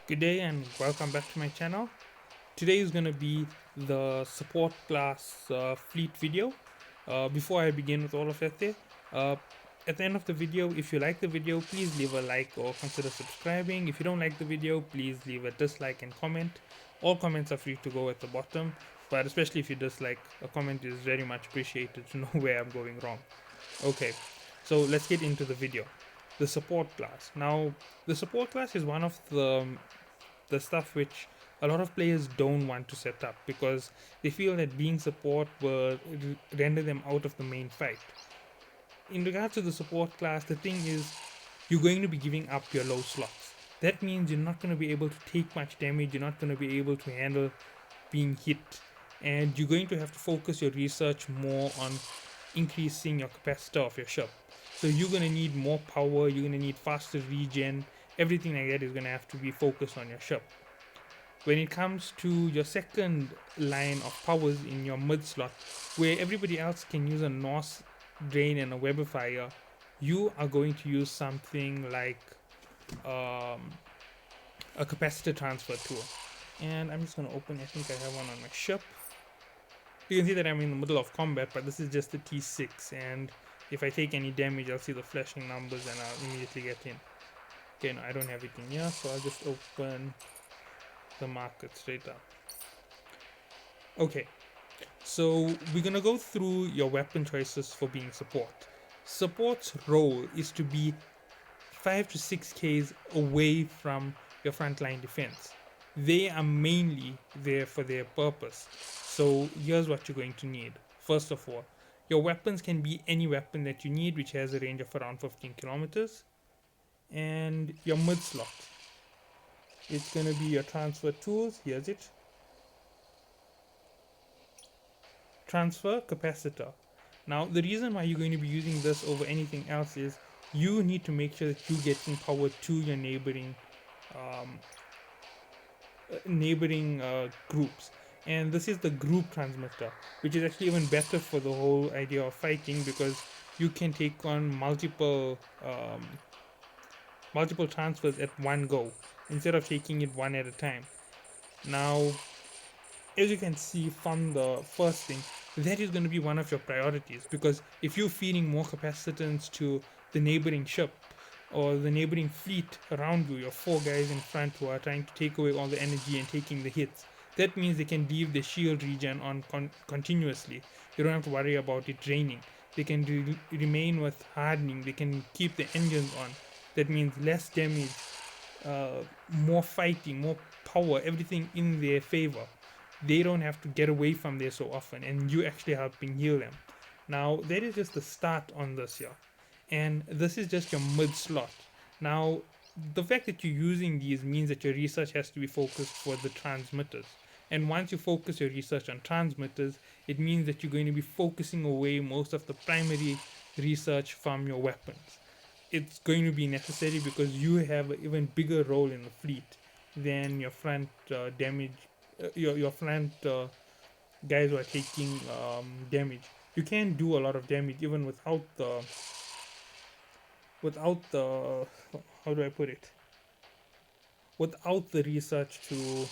Good day and welcome back to my channel. Today is going to be the support class fleet video. Before I begin with all of that there, uh, at the end of the video, if you like the video, please leave a like or consider subscribing. If you don't like the video, please leave a dislike and comment. All comments are free to go at the bottom, but especially if you dislike, a comment is very much appreciated to know where I'm going wrong. Okay, so let's get into the video. The support class. Now, the support class is one of the stuff which a lot of players don't want to set up because they feel that being support will render them out of the main fight. In regards to the support class, the thing is you're going to be giving up your low slots. That means you're not going to be able to take much damage, you're not going to be able to handle being hit, and you're going to have to focus your research more on increasing your capacitor of your ship. So you're going to need more power, you're going to need faster regen, everything like that is going to have to be focused on your ship. When it comes to your second line of powers in your mid slot, where everybody else can use a Norse Drain and a Webifier, you are going to use something like um, a capacitor transfer tool. And I'm just going to open, I think I have one on my ship. You can see that I'm in the middle of combat, but this is just the T6, and if I take any damage, I'll see the flashing numbers and I'll immediately get in. Okay, no, I don't have it in here, so I'll just open the market straight up. Okay, so we're gonna go through your weapon choices for being support. Support's role is to be 5 to 6 Ks away from your frontline defense. They are mainly there for their purpose. So here's what you're going to need. First of all, your weapons can be any weapon that you need, which has a range of around 15 kilometers. And your mid slot, it's going to be your transfer tools. Here's it. Transfer capacitor. Now, the reason why you're going to be using this over anything else is you need to make sure that you're getting power to your um, neighboring groups. And this is the group transmitter, which is actually even better for the whole idea of fighting because you can take on multiple transfers at one go instead of taking it one at a time. Now, as you can see from the first thing, that is going to be one of your priorities because if you're feeding more capacitance to the neighboring ship or the neighboring fleet around you, your four guys in front who are trying to take away all the energy and taking the hits, that means they can leave the shield regen on continuously. You don't have to worry about it draining. They can remain with hardening, they can keep the engines on. That means less damage, more fighting, more power, everything in their favor. They don't have to get away from there so often, and you actually helping heal them. Now, that is just the start on this here, and this is just your mid slot. Now, the fact that you're using these means that your research has to be focused for the transmitters. And once you focus your research on transmitters, it means that you're going to be focusing away most of the primary research from your weapons. It's going to be necessary because you have an even bigger role in the fleet than your front damage, your front guys who are taking damage. You can do a lot of damage even without the how do I put it? Without the research to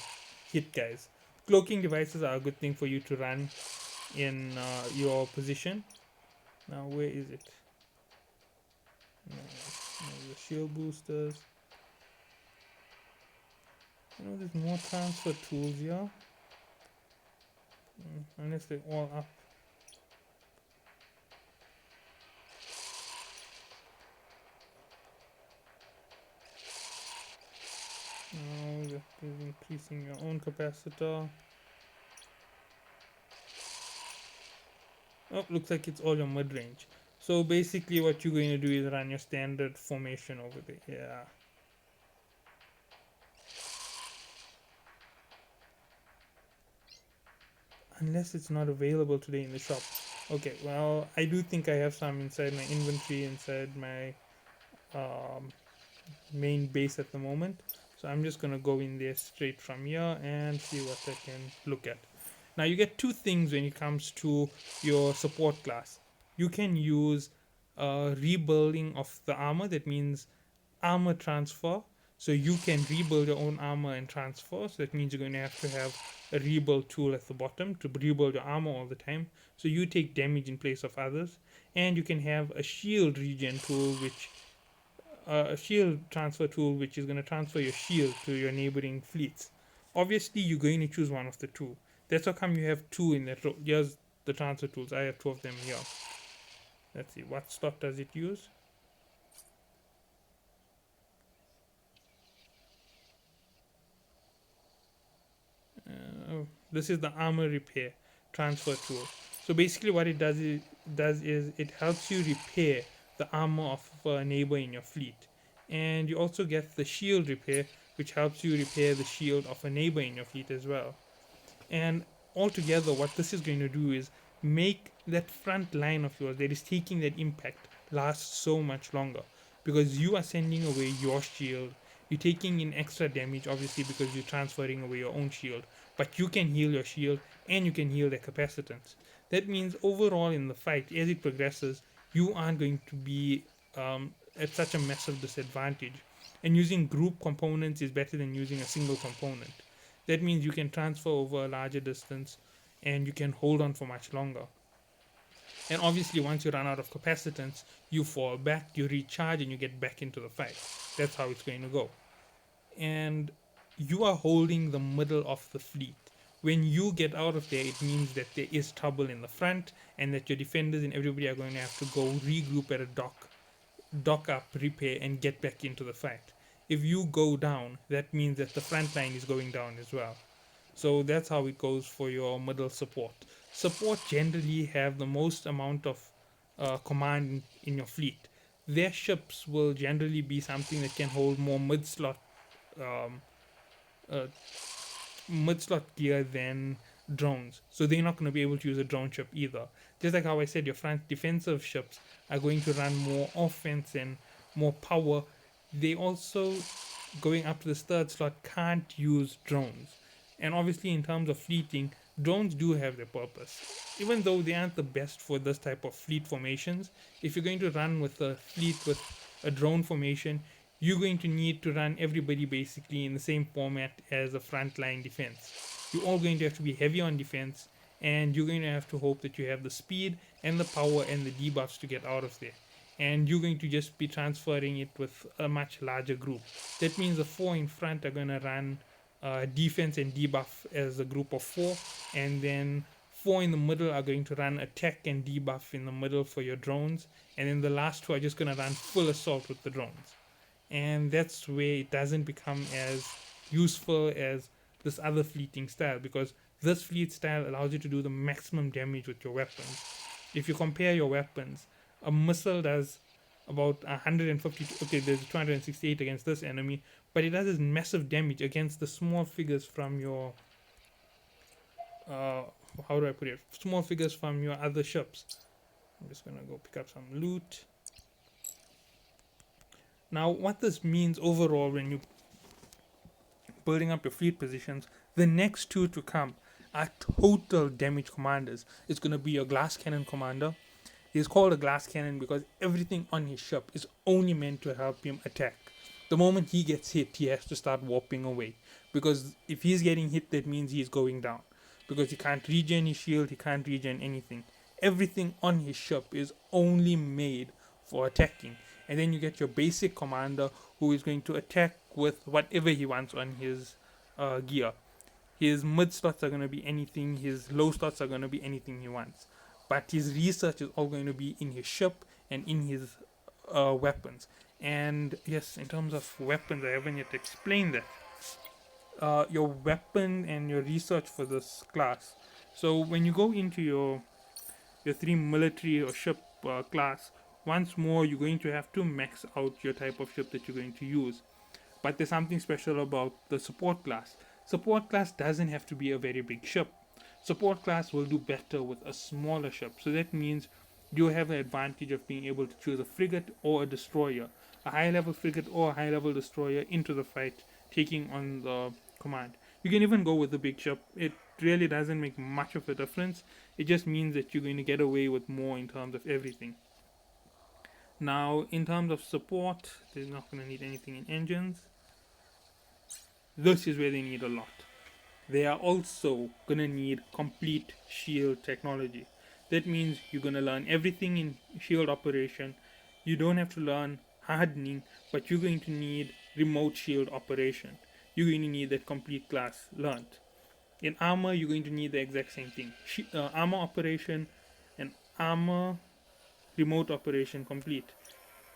hit guys. Cloaking devices are a good thing for you to run in your position. Now where is it? No, the shield boosters. There's more transfer tools here. Unless they're all up. Now you're increasing your own capacitor. Oh, looks like it's all your mid range. So basically what you're going to do is run your standard formation over there. Yeah. Unless it's not available today in the shop. Okay, well, I do think I have some inside my inventory, inside my main base at the moment. So I'm just gonna go in there straight from here and see what I can look at. Now you get two things when it comes to your support class. You can use rebuilding of the armor, that means armor transfer. So you can rebuild your own armor and transfer. So that means you're going to have a rebuild tool at the bottom to rebuild your armor all the time. So you take damage in place of others. And you can have a shield regen tool, which a shield transfer tool, which is going to transfer your shield to your neighboring fleets. Obviously, you're going to choose one of the two. That's how come you have two in that row. Here's the transfer tools. I have two of them here. Let's see, what slot does it use? This is the armor repair transfer tool. So basically, what it does is it helps you repair the armor of a neighbor in your fleet, and you also get the shield repair, which helps you repair the shield of a neighbor in your fleet as well. And altogether, what this is going to do is make that front line of yours that is taking that impact last so much longer, because you are sending away your shield. You're taking in extra damage, obviously, because you're transferring away your own shield, but you can heal your shield and you can heal their capacitance. That means overall in the fight, as it progresses, you aren't going to be at such a massive disadvantage. And using group components is better than using a single component. That means you can transfer over a larger distance and you can hold on for much longer. And obviously, once you run out of capacitance, you fall back, you recharge, and you get back into the fight. That's how it's going to go. And you are holding the middle of the fleet. When you get out of there, it means that there is trouble in the front and that your defenders and everybody are going to have to go regroup at a dock up, repair, and get back into the fight. If you go down, that means that the front line is going down as well. So that's how it goes for your middle support. Support generally have the most amount of command in your fleet. Their ships will generally be something that can hold more um, uh, mid-slot gear than drones. So they're not going to be able to use a drone ship either. Just like how I said, your front defensive ships are going to run more offense and more power. They also, going up to the third slot, can't use drones. And obviously, in terms of fleeting, drones do have their purpose. Even though they aren't the best for this type of fleet formations, if you're going to run with a fleet with a drone formation, you're going to need to run everybody basically in the same format as a frontline defense. You're all going to have to be heavy on defense, and you're going to have to hope that you have the speed and the power and the debuffs to get out of there. And you're going to just be transferring it with a much larger group. That means the four in front are going to run defense and debuff as a group of four, and then four in the middle are going to run attack and debuff in the middle for your drones, and then the last two are just going to run full assault with the drones. And that's where it doesn't become as useful as this other fleeting style, because this fleet style allows you to do the maximum damage with your weapons. If you compare your weapons, a missile does about 150, okay, there's 268 against this enemy, but it does this massive damage against the small figures from your how do I put it, small figures from your other ships. I'm just gonna go pick up some loot. Now, what this means overall when you building up your fleet positions, the next two to come are total damage commanders. It's going to be your glass cannon commander. He's called a glass cannon because everything on his ship is only meant to help him attack. The moment he gets hit, he has to start warping away, because if he's getting hit, that means he's going down, because he can't regen his shield, he can't regen anything. Everything on his ship is only made for attacking. And then you get your basic commander, who is going to attack with whatever he wants on his gear. His mid slots are going to be anything, his low slots are going to be anything he wants. But his research is all going to be in his ship and in his weapons. And yes, in terms of weapons, I haven't yet explained that. Your weapon and your research for this class. So when you go into your three military or ship class, once more you're going to have to max out your type of ship that you're going to use. But there's something special about the support class. Support class doesn't have to be a very big ship. Support class will do better with a smaller ship. So that means you have the advantage of being able to choose a frigate or a destroyer, a high level frigate or a high level destroyer into the fight, taking on the command. You can even go with the big ship. It really doesn't make much of a difference. It just means that you're going to get away with more in terms of everything. Now, in terms of support, they're not going to need anything in engines. this is where they need a lot. They are also gonna need complete shield technology. That means you're gonna learn everything in shield operation. You don't have to learn hardening, but you're going to need remote shield operation. You're going to need that complete class learned. In armor, you're going to need the exact same thing. Armor operation and armor remote operation complete.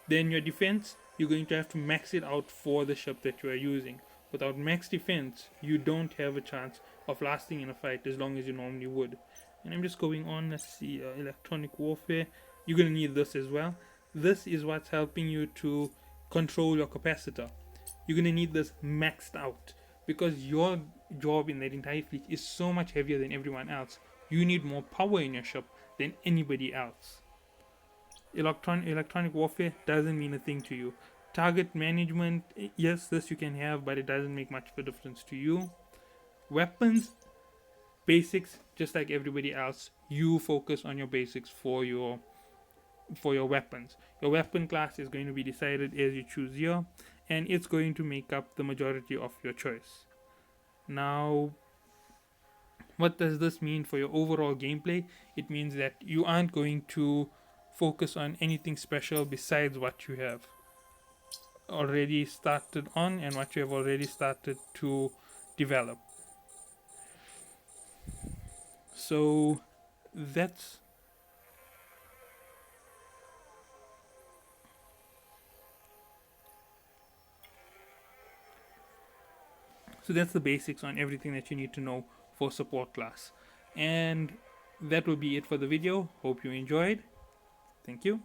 Then your defense, you're going to have to max it out for the ship that you are using. Without max defense, you don't have a chance of lasting in a fight as long as you normally would. And I'm just going on, let's see, electronic warfare. You're going to need this as well. This is what's helping you to control your capacitor. You're going to need this maxed out because your job in that entire fleet is so much heavier than everyone else. You need more power in your ship than anybody else. Electronic warfare doesn't mean a thing to you. Target management, yes, this you can have, but it doesn't make much of a difference to you. Weapons, basics, just like everybody else. You focus on your basics for your weapons. Your weapon class is going to be decided as you choose here, and it's going to make up the majority of your choice. Now, what does this mean for your overall gameplay? It means that you aren't going to focus on anything special besides what you have already started on and what you have already started to develop. So that's the basics on everything that you need to know for support class. And that will be it for the video. Hope you enjoyed. Thank you.